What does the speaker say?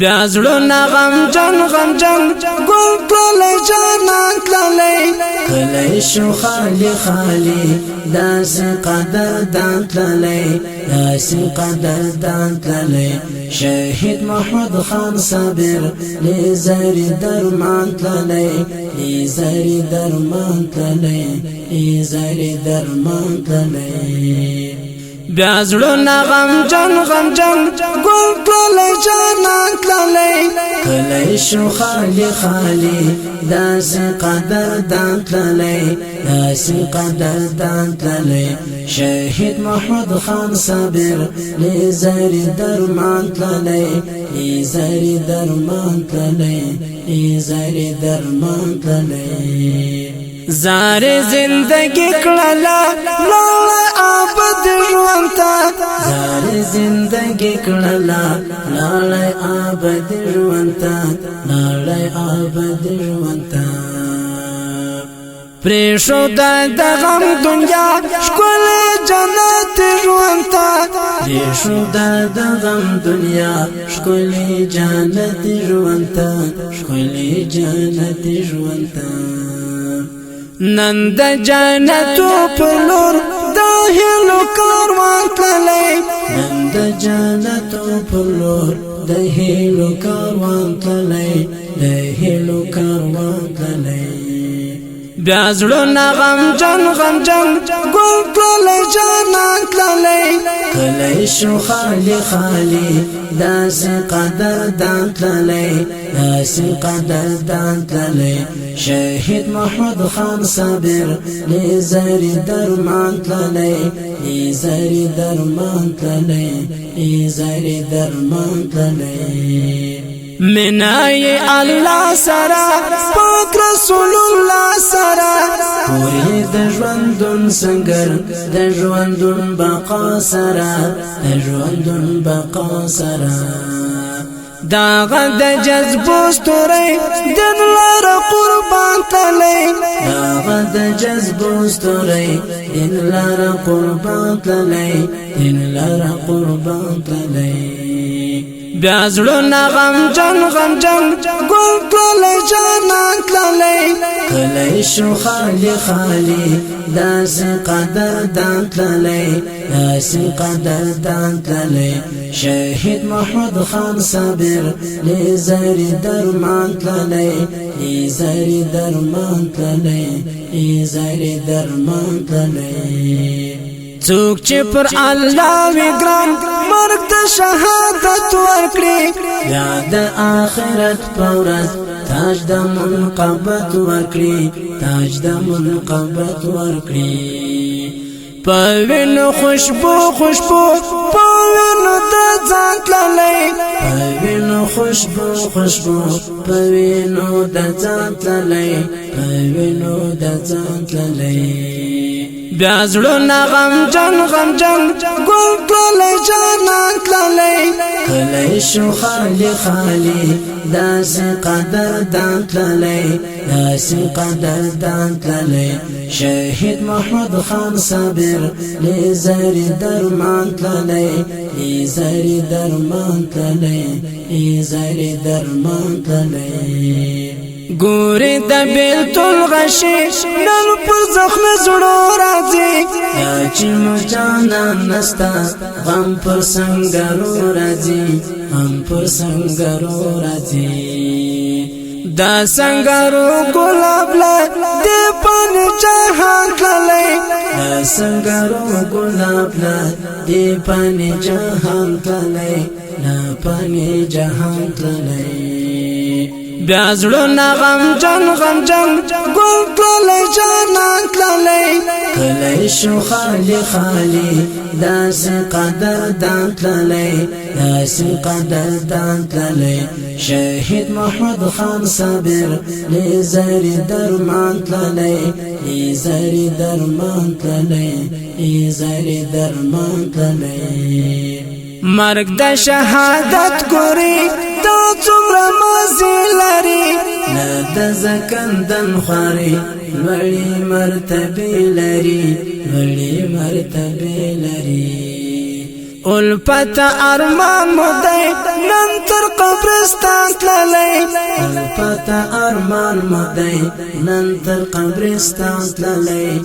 بیا زړونه غمجن ګل کړلی جانان تللی کلی شو خالی خالی داسې قدردان تللی داسې قدردان تللی شهید محمود خان صابر لیزری درمان تللی لیزری درمان تللی لیزری درمان تللی بیا زړونه غمجن ګل کړلی جانان تللی کلی شو خالی خالی داسې قدردان تللی داسې قدردان تللی شهید محمود خان صابر لیزری درمان تللی لیزری درمان تللی لیزری درمان تللی زار زندگی کړلا لاله آباد ژوند ته زار زندگی کړلا لاله آباد ژوند ته لاله آباد ژوند ته پریشو د غم دنیا ښکل جنت ژوند ته پریشو د غم دنیا ښکل جنت ژوند ته ښکل جنت ژوند ته نن د جنتو پر لور د هیلو کاروان تللی نن د جنتو پر لور د هیلو کاروان تللی د هیلو کاروان تللی بیا زړونه غمجن ګل کړلی جانان تللی کلی شو خالی خالی داسې قدردان تللی داسې قدردان تللی شهید محمود خان صابر لیزری درمان تللی لیزری درمان تللی لیزری درمان تللی منای الله سرا پاک رسول الله سرا پوری د ژوندون سنگر د ژوندون بقا سرا د ژوندون بقا سرا داغه د جذبو ستوري دن لار قربان تللی داغه د جذبو ستوري دن لار قربان تللی دن لار قربان تللی بیا زړونه غمجن ګل کړلی جانان تللی کلی شو خالی خالی داسې قدردان تللی داسې قدردان تللی شهید محمود خان صابر لیزری درمان تللی لیزری درمان تللی لیزری درمان تللی څوک چې پر الله وی ګران مرګ ته شهادت ورکړي یا د آخرت په ورځ تاج د منقبت ورکړي تاج د منقبت ورکړي په وینو خوشبو په وینو د ځان تللی په وینو خوشبو په وینو د ځان تللی په وینو د ځان تللی بیا زړونه غمجن ګل کړلی جانان تللی کلی شو خالی خالی داسې قدردان تللی داسې قدردان تللی شهید محمود خان صابر لیزری درمان تللی لیزری درمان تللی لیزری درمان تللی ګورې د بیلتون غشي نن پر زخم زړو راځي یا چې مو جانان نستا غم پر سنګرو راځي غم پر سنګرو راځي دا سنګرو ګلاب لا دې پن جهان تللی دا سنګرو ګلاب لا دې پن جهان تللی لا پن جهان تللی بیا زړونه غمجن ګل کړلی جانان تللی کلی شو خالی خالی داسې قدردان تللی داسې قدردان تللی شهید محمود خان صابر لیزری درمان تللی لیزری درمان تللی لیزری درمان تللی مرګ د شهادت ګوري دا څومره مازی لري نه د زکندن خواري لوړې مرتبه لري لوړې مرتبه لري الفت ارمان مدای نن تر قبرستان تللی الفت ارمان مدای نن تر قبرستان تللی